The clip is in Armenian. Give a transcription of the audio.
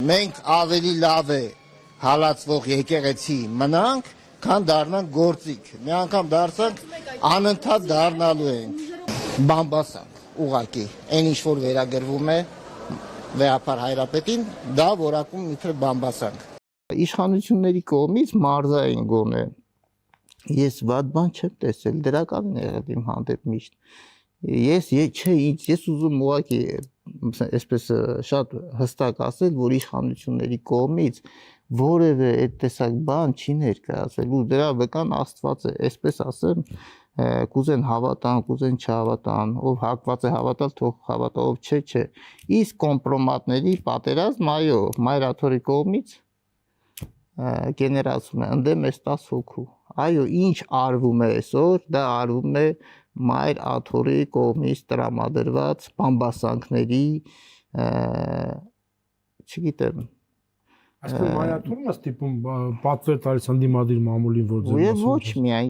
մենք ավելի լավ է հալածվող եկեղեցի մնանք, քան դառնանք գործիք։ Մի անգամ դարձանք անընդհատ դառնալու ենք։ Բամբասանք, ուղղակի, այն ինչ որ վերագրվում է վեհապար հայրապետին, դա որակում իբր բամբասանք։ Իշխանությունների կողմից մարզային գոնե ես վատ բան չեմ տեսել, դրական է եղել իմ հանդեպ միշտ։ Ես ուզում ուղղակի այսպես շատ հստակ ասել, որ իշխանությունների կողմից որևէ այդ տեսակ բան չի ներկայացվել ու դրա վկան Աստված է, այսպես ասեմ, կուզեն հավատան, կուզեն չհավատան, ով հակված է հավատալ, թող հավատա, ով չէ։ Իսկ կոմպրոմատների պատերազմ, այո, Մայր Աթորի կողմից գեներացում է, ընդդեմ է 10 հոգու։ Այո, ինչ արվում է այսօր, դա արվում է Մայր Աթորի կողմից տրամադրված բամբասանքների, չգիտեմ։ Այսպես Մայր Աթորն է ստիպում պատվեր տալիս ընդդիմադիր մամուլին, որ ձեռնարկի։ Ոչ միայն